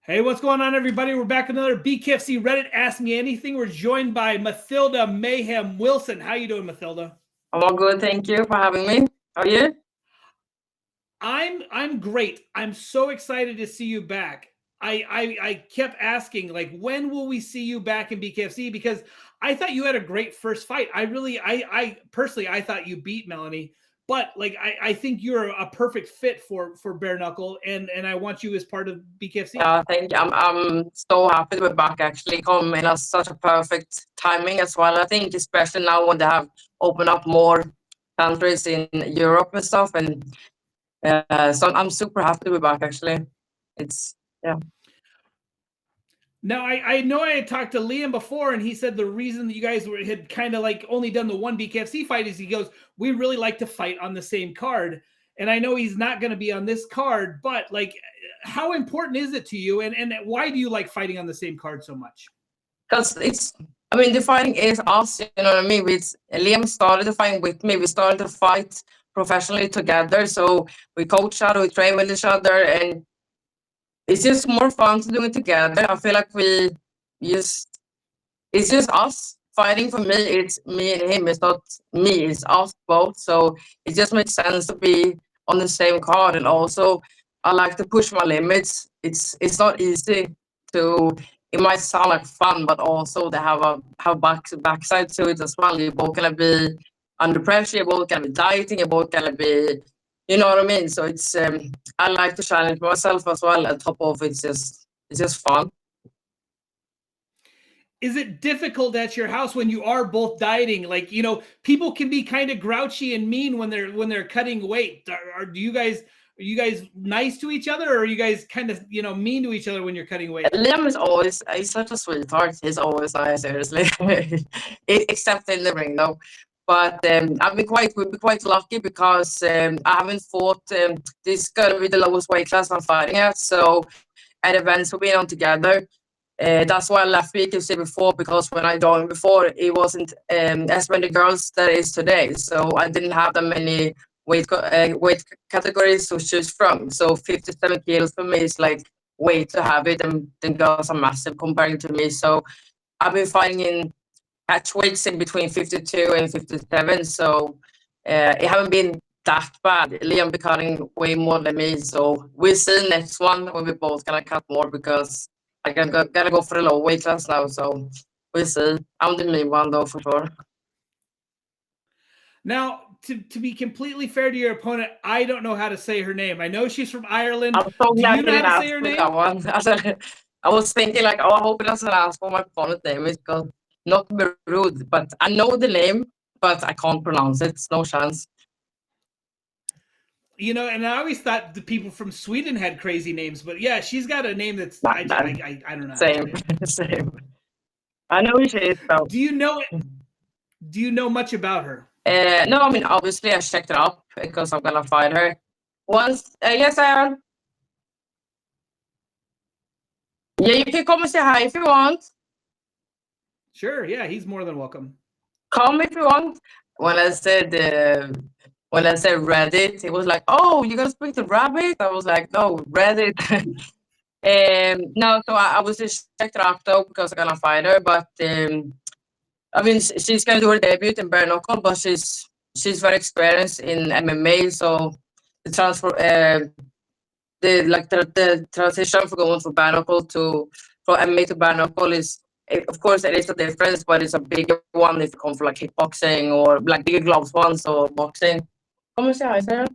Hey, what's going on, everybody? We're back with another BKFC Reddit Ask Me Anything. We're joined by Mathilda Mayhem Wilson. How you doing, Mathilda? I'm all good, thank you for having me. How are you? I'm great. I'm so excited to see you back. I kept asking, like, when will we see you back in BKFC? Because I thought you had a great first fight. I personally, I thought you beat Melanie, but like, I think you're a perfect fit for bare knuckle, and I want you as part of BKFC. Thank you. I'm so happy to be back. Actually, come in at such a perfect timing as well. I think especially now when they have opened up more countries in Europe and stuff, and so I'm super happy to be back. Actually, it's yeah. Now, I know I had talked to Liam before, and he said the reason that you guys had kind of like only done the one BKFC fight is he goes, we really like to fight on the same card. And I know he's not going to be on this card, but like, how important is it to you? And why do you like fighting on the same card so much? Because I mean, the fighting is us, you know what I mean? Liam started the fighting with me. We started to fight professionally together. So we coach each other, we train with each other, and it's just more fun to do it together. I feel like just, it's just us fighting. For me, it's me and him. It's not me, it's us both. So it just makes sense to be on the same card. And also, I like to push my limits. It's not easy to. It might sound like fun, but also they have backside to it as well. You're both gonna be under pressure. You're both gonna be dieting. You're both gonna be, you know what I mean. So it's I like to challenge myself as well. On top of it's just fun. Is it difficult at your house when you are both dieting? Like, people can be kind of grouchy and mean when they're cutting weight. Are you guys nice to each other, or are you guys kind of mean to each other when you're cutting weight? Liam is always he's such a sweetheart. He's always nice, seriously. Except in the ring, though. But we've been quite lucky because I haven't fought. This is gonna be the lowest weight class I'm fighting at. So at events we've been on together. That's why I left BKFC before, because when I joined before, it wasn't as many girls that is today. So I didn't have that many weight categories to choose from. So 57 kilos for me is like way to have it, and then girls are massive comparing to me. So I've been fighting in catch weights in between 52 and 57. So it haven't been that bad. Liam be cutting way more than me. So we'll see next one when we both gonna cut more, because gotta go for the low weight class now. So we'll see. I'm the mean one though, for sure. Now, to be completely fair to your opponent, I don't know how to say her name. I know she's from Ireland. I'm so Do glad you you know how didn't to say ask her me name? that one. I was thinking like, oh, I hope it doesn't ask for my opponent's name. It's because not to be rude, but I know the name, but I can't pronounce it. No chance. And I always thought the people from Sweden had crazy names, but yeah, she's got a name that's That, that, I don't know how to same, say it. same. I know who she is though. Do you know it? Do you know much about her? No, I mean obviously I checked it up because I'm gonna find her. Once, yes, Aaron. Yeah, you can come and say hi if you want. Sure, yeah, he's more than welcome. Come if you want. When I said Reddit, it was like, oh, you're gonna speak to Rabbit? I was like, no, Reddit. No, so I was just checked it out though because I'm gonna find her. But I mean, she's gonna do her debut in bare knuckle, but she's very experienced in MMA. So the transfer, the transition for going from bare knuckle to from MMA to bare knuckle is, of course, it is a difference, but it's a bigger one if you come from like kickboxing or like bigger gloves ones or boxing. Come and say hi, Sarah.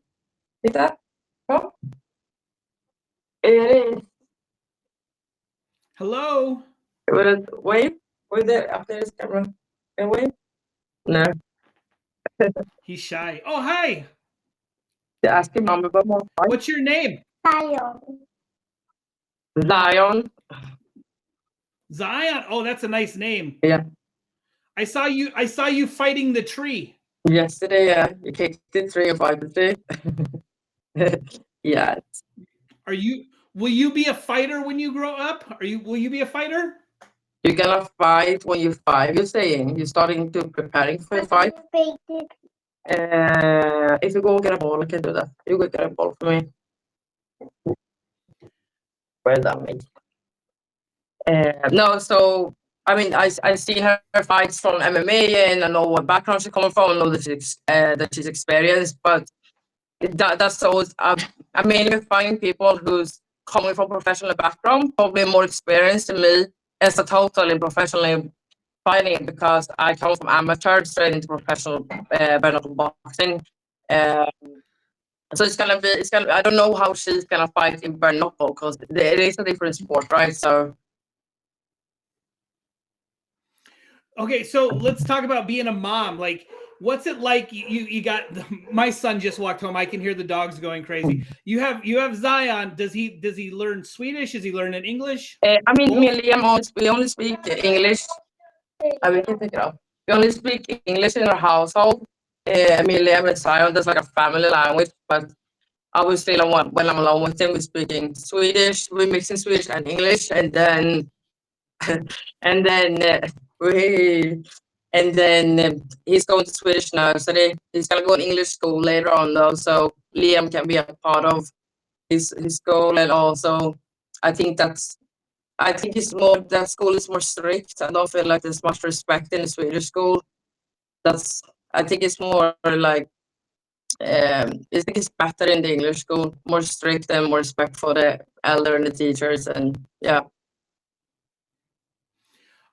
Is that? Come. It is. Hello. Will it wave? With it up there is camera. Can wave? No. He's shy. Oh, hi. Ask your mom about more fight. What's your name? Lion. Zion. Oh, that's a nice name. Yeah. I saw you fighting the tree. Yesterday, yeah, you kicked it 3 or 5 today. Yeah. Will you be a fighter when you grow up? Will you be a fighter? You're gonna fight when you're 5, you're saying? You're starting to preparing for a fight? If you go get a ball, I can do that. You go get a ball for me. Where's that, mate? No, so I mean, I see her fights from MMA, and I know what background she's coming from. I know that she's experienced, but that's always I mainly find people who's coming from professional background, probably more experienced than me as a total in professionally fighting, because I come from amateur straight into professional bare knuckle boxing. Uh, so it's gonna I don't know how she's gonna fight in bare knuckle, because it is a different sport, right? So Okay, so let's talk about being a mom. Like, what's it like? You got my son just walked home. I can hear the dogs going crazy. You have Zion. Does he learn Swedish? Is he learning English? I mean, me Both? and Liam, we only speak English. We can take it off. We only speak English in our household. Me and Liam and Zion, that's like a family language, but obviously, when I'm alone with him, we're speaking Swedish. We're mixing Swedish and English, and then and then we and then he's going to Swedish nursery. He's gonna go to English school later on, though, so Liam can be a part of his school, and also I think that's I think it's more that school is more strict. I don't feel like there's much respect in the Swedish school. That's I think it's more like I think it's better in the English school, more strict and more respect for the elder and the teachers, and yeah.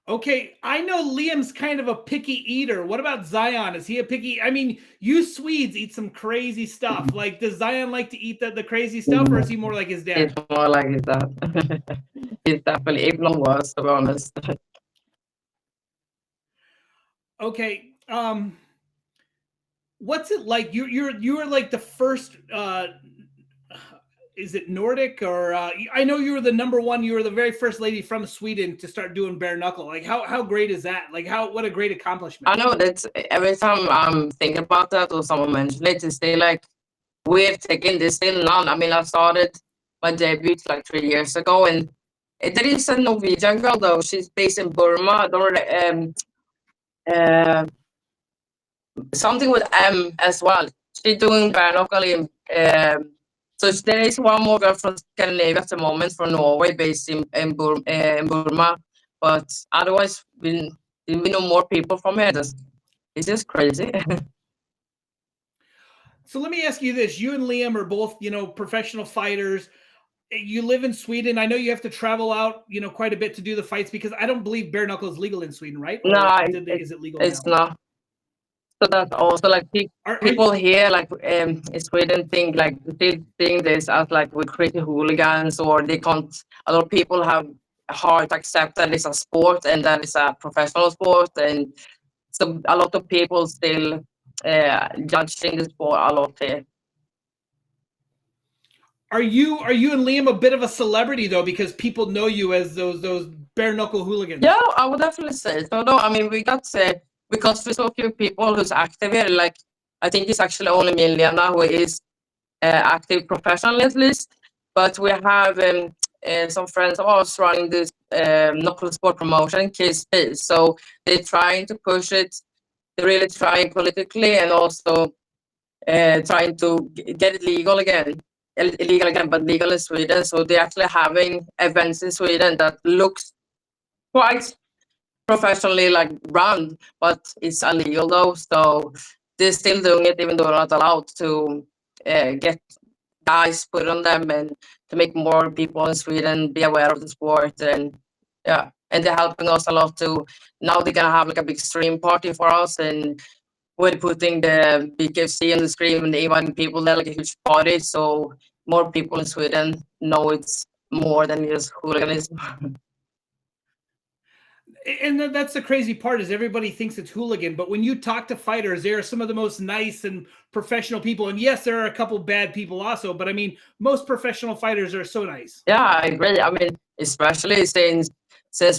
Okay, I know Liam's kind of a picky eater. What about Zion? Is he a picky? I mean, you Swedes eat some crazy stuff. Like, does Zion like to eat the crazy stuff, or is he more like his It's dad? more like that. It's definitely if not worse, to be honest. Okay, what's it like? You are like the first. Is it Nordic or I know you were the number one. You were the very first lady from Sweden to start doing bare knuckle. Like how great is that? Like what a great accomplishment. I know that every time I'm thinking about that or someone mentions it, it's still like we're taking this still now. I mean, I started my debut like 3 years ago, and there is a Norwegian girl though. She's based in Burma. I don't really, uh, something with M as well. She's doing bare knuckle in. So there is one more girl from Scandinavia at the moment, from Norway, based in Burma. But otherwise, we know more people from here. It's just crazy. So let me ask you this: you and Liam are both professional fighters. You live in Sweden. I know you have to travel out quite a bit to do the fights because I don't believe bare knuckle is legal in Sweden, right? Or No, is it legal it's now? not. So that's also like Are people here, like in Sweden, they think this as like we're crazy hooligans, or they can't. A lot of people have hard to accept that it's a sport and that it's a professional sport, and so a lot of people still judging the sport a lot here. are you and Liam a bit of a celebrity though because people know you as those bare knuckle Yeah, hooligans? I would definitely say so. No, I mean we got because we so few people who's active here. Like I think it's actually only me and Lena who is active professionally at least. But we have some friends of ours running this knuckle sport promotion, KSP. So they're trying to push it. They're really trying politically, and also trying to get it legal again. Illegal again, but legal in Sweden. So they're actually having events in Sweden that looks quite professionally like run, but it's illegal though. So they're still doing it even though they're not allowed to get guys put on them, and to make more people in Sweden be aware of the sport. And yeah, and they're helping us a lot too. Now they're gonna have like a big stream party for us, and we're putting the BKFC on the screen and inviting people there, like a huge party, so more people in Sweden know it's more than just hooliganism. And that's the crazy part is everybody thinks it's hooligan, but when you talk to fighters, they are some of the most nice and professional people. And yes, there are a couple bad people also, but I mean, most professional fighters are so nice. Yeah, I agree. I mean, especially since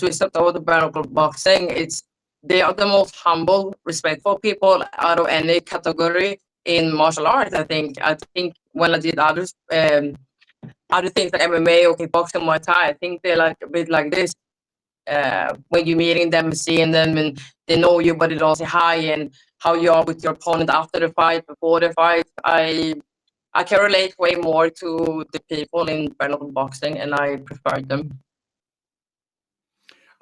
we stepped over the barrel boxing, they are the most humble, respectful people out of any category in martial arts. I think when I did other things like MMA or kickboxing, Muay Thai, I think they're like a bit like this. When you're meeting them, seeing them, and they know you, but they don't say hi, and how you are with your opponent after the fight, before the fight. I can relate way more to the people in bare knuckle boxing, and I prefer them.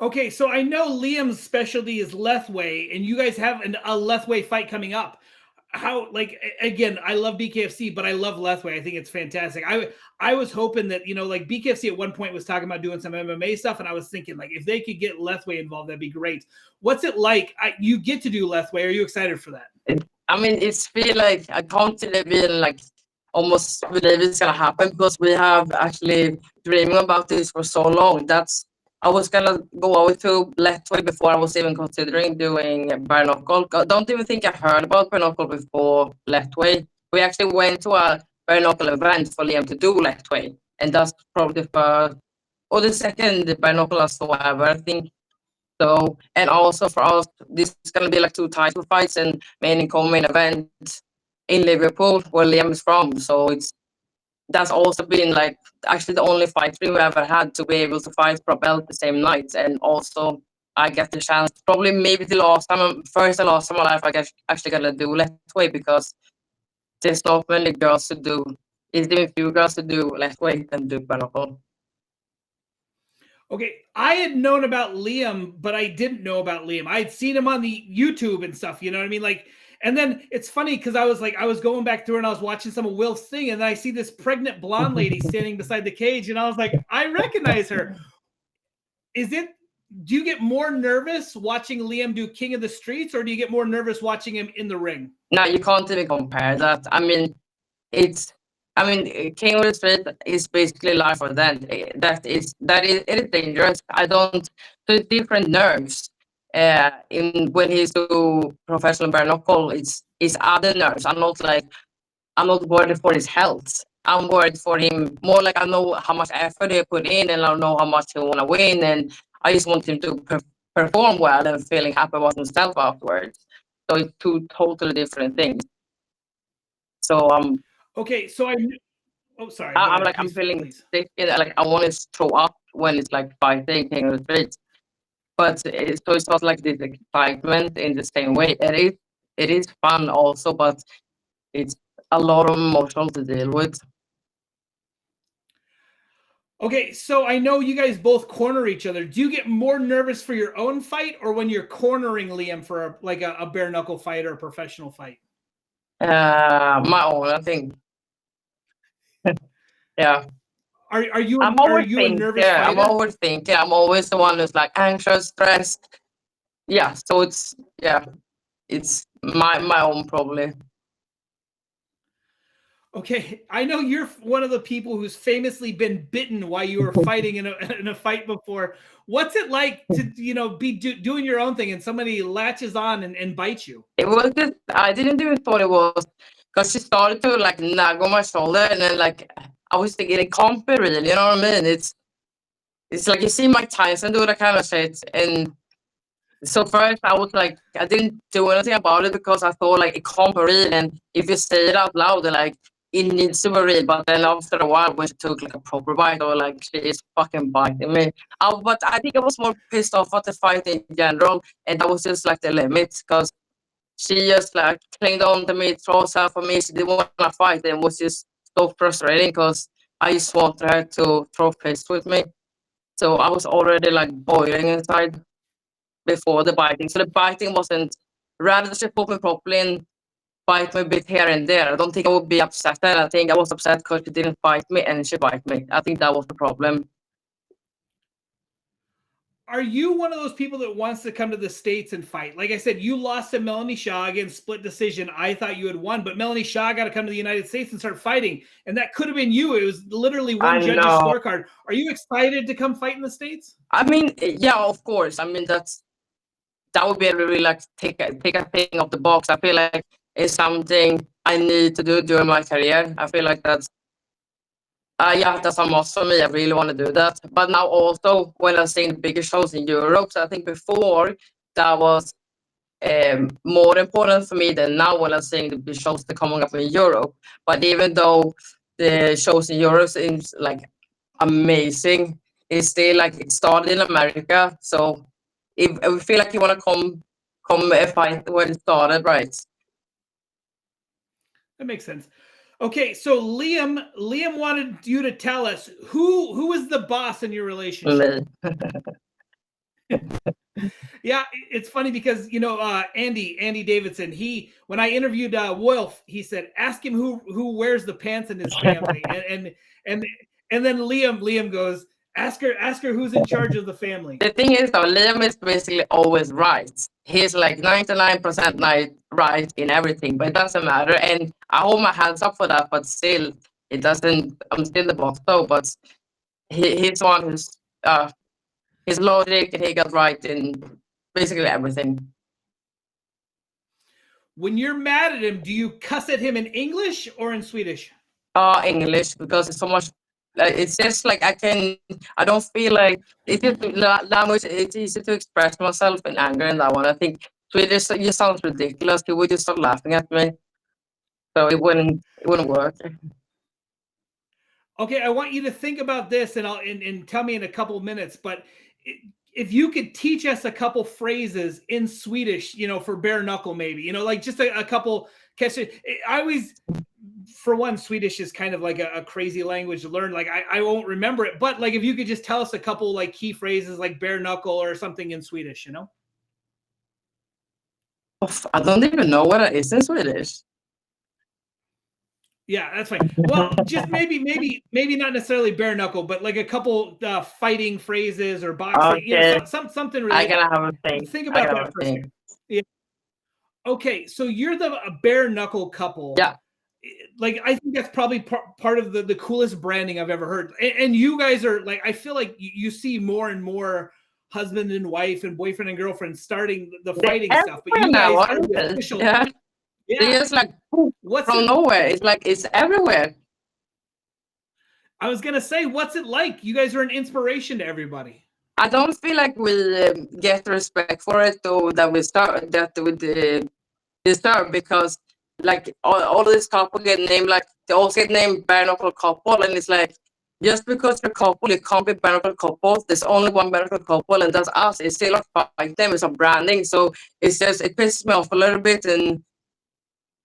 Okay, so I know Liam's specialty is Lethway, and you guys have a Lethway fight coming up. How, like, again, I love BKFC, but I love Lethway. I think it's fantastic. I was hoping that, like, BKFC at one point was talking about doing some MMA stuff, and I was thinking, like, if they could get Lethway involved, that'd be great. What's it like? You get to do Lethway. Are you excited for that? I mean, it's feel like I can't even like almost believe it's gonna happen because we have actually dreaming about this for so long. I was gonna go over to Letway before I was even considering doing bare knuckle. Don't even think I heard about bare knuckle before Letway. We actually went to a bare knuckle event for Liam to do Letway, and that's probably the first or the second bare knuckle I saw ever, I think. So, and also for us, this is going to be like two title fights and main co-main event in Liverpool, where Liam is from. So that's also been like actually the only fight we ever had to be able to fight for a belt the same night. And also, I get the chance, probably maybe the last time, first and last time in my life, I guess actually gonna do Letway because there's not many girls to do. It's even few girls to do Letway and do Pinnacle. Okay, I had known about Liam, but I didn't know about Liam. I had seen him on the YouTube and stuff. You know what I mean? Like, and then it's funny because I was going back through and I was watching some of Will's thing, and then I see this pregnant blonde lady standing beside the cage, and I was like, I recognize her. Is it? Do you get more nervous watching Liam do King of the Streets, or do you get more nervous watching him in the ring? No, you can't even compare that. I mean, it's King of the Street is basically life or death. It is dangerous. I don't. So it's different nerves. In when he's do professional bare knuckle, it's other nerves. I'm not worried for his health. I'm worried for him more like I know how much effort he put in, and I know how much he want to win, and I just want him to perform well and feeling happy about himself afterwards. So it's two totally different things. So Okay, so oh, sorry. Go I'm ahead, like I'm please, feeling please. sick. And, like I want to throw up when it's like fighting King of the Streets, but so it's not like this excitement in the same way. It is fun also, but it's a lot of emotional to deal with. Okay, so I know you guys both corner each other. Do you get more nervous for your own fight, or when you're cornering Liam for a bare knuckle fight or a professional fight? My own, I think. Yeah, I'm Are you a nervous overthinker. I'm fighter? overthinker. I'm always the one who's like anxious, stressed. Yeah, so it's my own probably. Okay, I know you're one of the people who's famously been bitten while you were fighting in in a fight before. What's it like to be doing your own thing and somebody latches on and bites you? It was just I didn't even thought it was because she started to like nag on my shoulder and then like I was thinking it can't be real, you know what I mean? It's like you see Mike Tyson do that kind of shit and so first I was like I didn't do anything about it because I thought like it can't be real and if you say it out loud like it needs to be real but then after a while when she took like a proper bite or like she is fucking biting me. But I think I was more pissed off at the fight in general and that was just like the limit because she just like clinged on to me, throws out for me. She didn't want to fight and was just so frustrating because I just wanted her to throw fists with me. So I was already like boiling inside before the biting. So the biting wasn't rather than she put me properly and bite me a bit here and there. I don't think I would be upset then. I think I was upset because she didn't bite me and she bite me. I think that was the problem. Are you one of those people that wants to come to the States and fight? Like I said, you lost to Melanie Shaw against split decision. I thought you had won, but Melanie Shaw got to come to the United States and start fighting. And that could have been you. It was literally I one judge's know. scorecard. Are you excited to come fight in the States? I mean, yeah, of course. I mean, that would be a really like take a thing off the box. I feel like it's something I need to do during my career. I feel like yeah, that's a must for me. I really want to do that. But now also when I'm seeing bigger shows in Europe, so I think before that was more important for me than now when I'm seeing the big shows that are coming up in Europe. But even though the shows in Europe seems like amazing, it's still like it started in America. So if we feel like you want to come fight where it started, right? That makes sense. Okay, so Liam wanted you to tell us who is the boss in your relationship. Me. Yeah, it's funny because Andy Davidson. When I interviewed Wolf, he said ask him who wears the pants in his family, and and then Liam goes ask her who's in charge of the family. The thing is, though, Liam is basically always right. He's like 99% right in everything, but it doesn't matter. And I hold my hands up for that, but still, it doesn't. I'm still the boss, though. But he's one who's his logic, and he got right in basically everything. When you're mad at him, do you cuss at him in English or in Swedish? English, because it's so much. It's just like I don't feel like it's just language. It's easy to express myself in anger in that one. I think Swedish just sounds ridiculous. He would just start laughing at me, so it wouldn't work. Okay, I want you to think about this, and tell me in a couple of minutes. But if you could teach us a couple phrases in Swedish, for bare knuckle, maybe, like just a couple. I always, for one, Swedish is kind of like a crazy language to learn. Like I won't remember it, but like if you could just tell us a couple like key phrases, like bare knuckle or something in Swedish. I don't even know what it is in Swedish. Yeah, that's fine. Well, just maybe not necessarily bare knuckle, but like a couple fighting phrases or boxing, Okay. something really. I gotta have a think. Think about that for a second. Yeah. Okay, so you're the bare knuckle couple. Yeah. Like I think that's probably part of the coolest branding I've ever heard. And you guys are like, I feel like you see more and more husband and wife and boyfriend and girlfriend starting the fighting stuff, but you guys are the official. Yeah. It's just like from nowhere. It's like it's everywhere. I was gonna say, what's it like? You guys are an inspiration to everybody. I don't feel like we get respect for it, though, that we deserve, because like all this couple get named, like they all get named bare knuckle couple, and it's like just because you're a couple, you can't be bare knuckle couple. There's only one bare knuckle couple, and that's us. It's still a fight them. It's a branding, so it pisses me off a little bit, and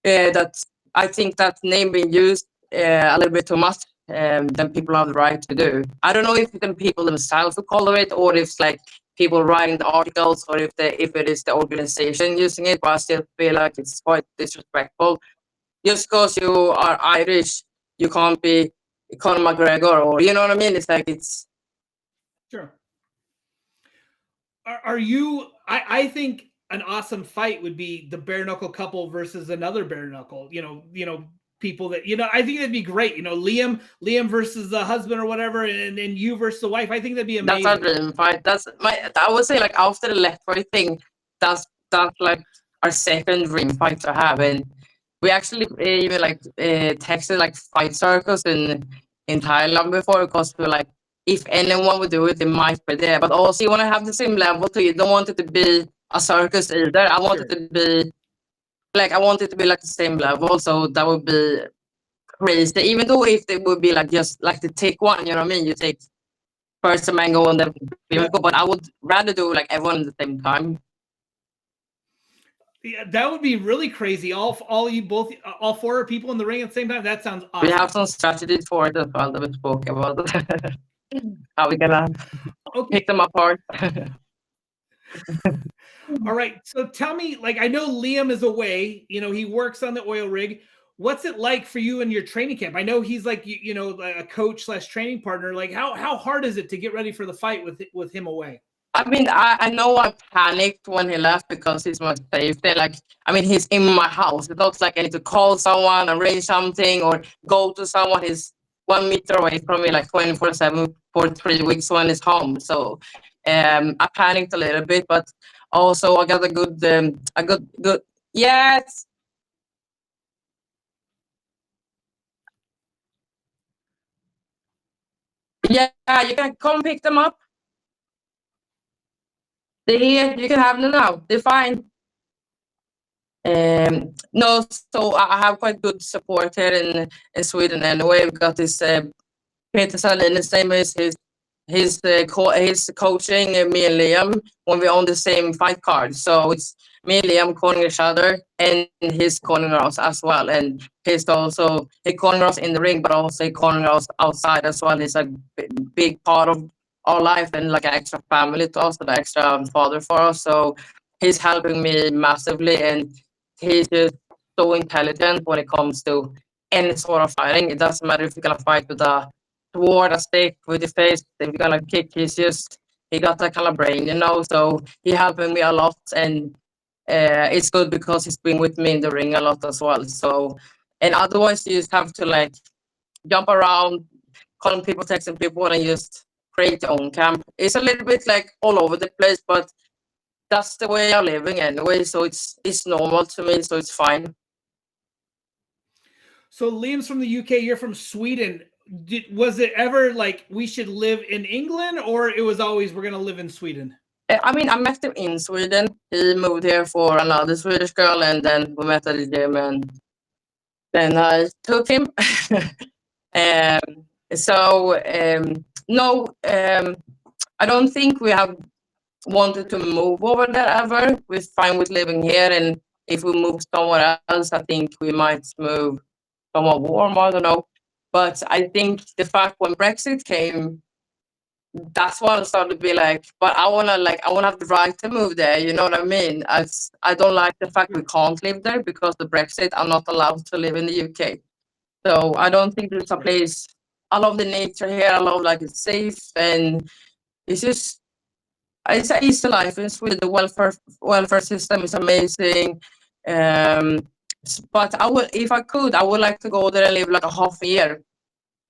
that I think that name being used a little bit too much than people have the right to do. I don't know if the people themselves will color it, or if it's like people writing the articles, or if it is the organization using it. But I still feel like it's quite disrespectful. Just because you are Irish, you can't be Conor McGregor, or you know what I mean? It's like it's sure. Are you? I think an awesome fight would be the bare knuckle couple versus another bare knuckle. People that I think that'd be great. Liam versus the husband or whatever, and you versus the wife. I think that'd be amazing. That's our dream fight. I would say, like, after the left right thing, that's like our second dream fight to have. And we actually even like texted like fight circles in Thailand before, because we're like, if anyone would do it, it might be there. But also you want to have the same level too. You don't want it to be a circus either. I want it to be like the same level. So that would be crazy. Even though if it would be like just like the take one, you know what I mean? You take first a mango and then go, but I would rather do like everyone at the same time. Yeah, that would be really crazy. All four people in the ring at the same time. That sounds awesome. We have some strategies for it as well that we spoke about. How we gonna pick them apart. All right. So tell me, like, I know Liam is away. He works on the oil rig. What's it like for you in your training camp? I know he's like, a coach / training partner. Like, how hard is it to get ready for the fight with him away? I mean, I know I panicked when he left because he's my safety. Like, I mean, he's in my house. It looks like I need to call someone, arrange something, or go to someone. He's 1 meter away from me, like 24/7 for 3 weeks when he's home. So, I panicked a little bit, but also I got a good. Yes. Yeah, you can come pick them up. They're here. You can have them now. They're fine. No, so I have quite good support here in Sweden anyway. We got this Peter Salin, the same as his coaching me and Liam when we're on the same fight card. So it's me and Liam calling each other, and he's calling us as well. And he's calling us in the ring, but also calling us outside as well. He's a big part of our life and like an extra family to us, an extra father for us. So he's helping me massively, and he's just so intelligent when it comes to any sort of fighting. It doesn't matter if you're gonna fight with a sword, a stick, with your face, if you're gonna kick, he got that kind of brain, you know. So he helping me a lot, and it's good because he's been with me in the ring a lot as well. So, and otherwise you just have to like jump around, calling people, texting people, and just create your own camp. It's a little bit like all over the place, but that's the way I'm living anyway. So it's normal to me, so it's fine. So Liam's from the UK. You're from Sweden. Was it ever like we should live in England, or it was always we're going to live in Sweden? I mean, I met him in Sweden. He moved here for another Swedish girl, and then we met at the gym, and then I took him. No, I don't think we have wanted to move over there ever. We're fine with living here, and if we move somewhere else, I think we might move somewhere warm. I don't know, but I think the fact when Brexit came, that's when I started to be like, but I wanna have the right to move there. You know what I mean? I don't like the fact we can't live there because the Brexit. I'm not allowed to live in the UK. So I don't think there's a place. I love the nature here. I love like it's safe, and it's just it's an easy life in Sweden. The welfare system is amazing. Um, but I would, if I could, I would like to go there and live like a half a year,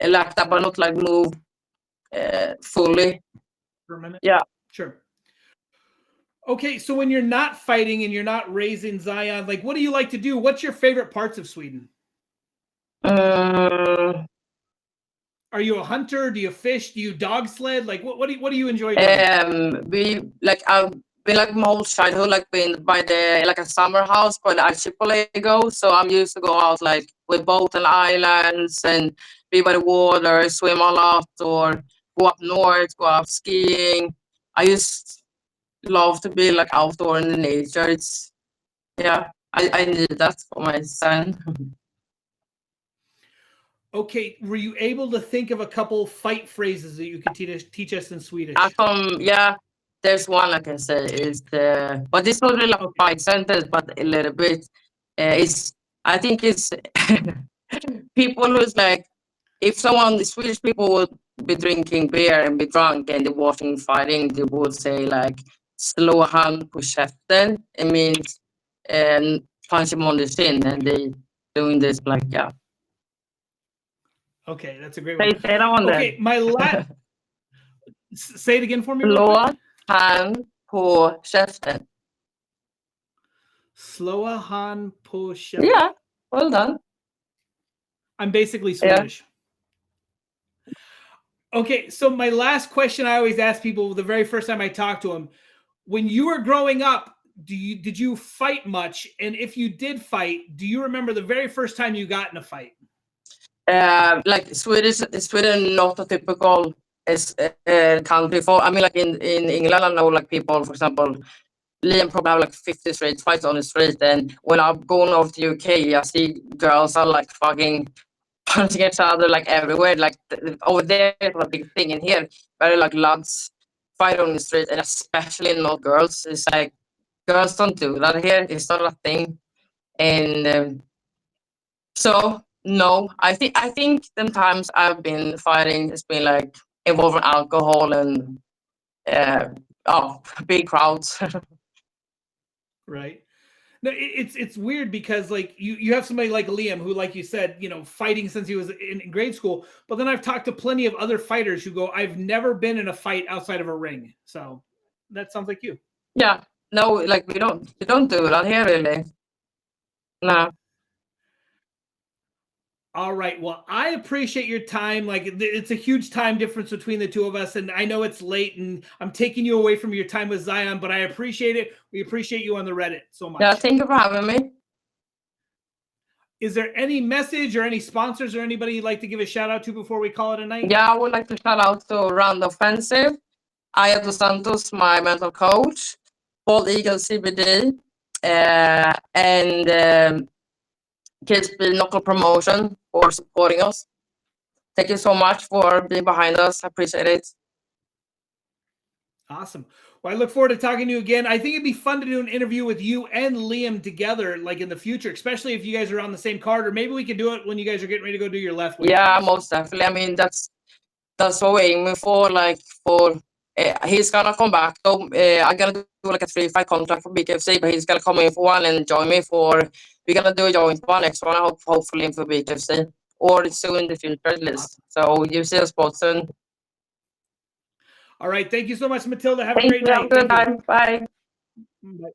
like that, but not like move fully. For a minute? Yeah. Sure. Okay, so when you're not fighting and you're not raising Zion, like what do you like to do? What's your favorite parts of Sweden? Um, Are you a hunter? Do you fish? Do you dog sled? Like what do you enjoy doing? I've been like my whole childhood, like been by the like a summer house by the archipelago. So I'm used to go out like with boat and islands and be by the water, swim a lot, or go up north, go out skiing. I just love to be like outdoor in the nature. It's yeah, I need that for my son. Okay, were you able to think of a couple fight phrases that you could teach us in I Swedish? come, yeah. There's one I can say is but it's not really a Okay. fight sentence, but a little bit. It's I think it's people who's like if someone the Swedish people would be drinking beer and be drunk and they're watching fighting, they would say like "slå han på käften." It means punch him on the shin, and they doing this like yeah. Okay, that's a great one. Say that one Okay, then. my last say it again for me real Slå quick. han på käften. Sloa han på käften. Yeah, well done. I'm basically Yeah. Swedish. Okay, so my last question I always ask people the very first time I talk to them, when you were growing up, did you fight much? And if you did fight, do you remember the very first time you got in a fight? Like Sweden, not a typical country for. I mean, like in England, I know like people, for example, Liam probably have like 50 street fights on the street, and when I'm going over to UK, I see girls are like fucking punching each other like everywhere. Like over there, it's a big thing. In here, very like lads fight on the street, and especially not girls. It's like girls don't do that here. It's not a thing, and so no, I think sometimes I've been fighting. It's been like involving alcohol and uh, oh, big crowds. Right. No, it's weird because like you have somebody like Liam who, like you said, fighting since he was in grade school. But then I've talked to plenty of other fighters who go, I've never been in a fight outside of a ring. So that sounds like you. Yeah, no, like we don't do that here really. No, All right. Well, I appreciate your time. Like it's a huge time difference between the two of us, and I know it's late, and I'm taking you away from your time with Zion, but I appreciate it. We appreciate you on the Reddit so much. yeah, thank you for having me. Is there any message or any sponsors or anybody you'd like to give a shout out to before we call it a night? Yeah, I would like to shout out to Round Offensive, Aya dos Santos, my mental coach, Bald Eagle CBD, and KSP Knuckle Promotion for supporting us. Thank you so much for being behind us. I appreciate it. Awesome. Well, I look forward to talking to you again. I think it'd be fun to do an interview with you and Liam together, like in the future, especially if you guys are on the same card, or maybe we can do it when you guys are getting ready to go do your left weight. Yeah, most definitely. I mean, that's what we're aiming for. Like for he's gonna come back though. I'm gonna do like a 3-5 contract for BKFC, but he's gonna come in for one and join me for. We're gonna do a joint one next one. Hopefully for BKFC or soon in the future at least. So you see us both soon. All right. Thank you so much, Matilda. Have a Thank great you. Have a night. good Thank you. time. Bye. Bye.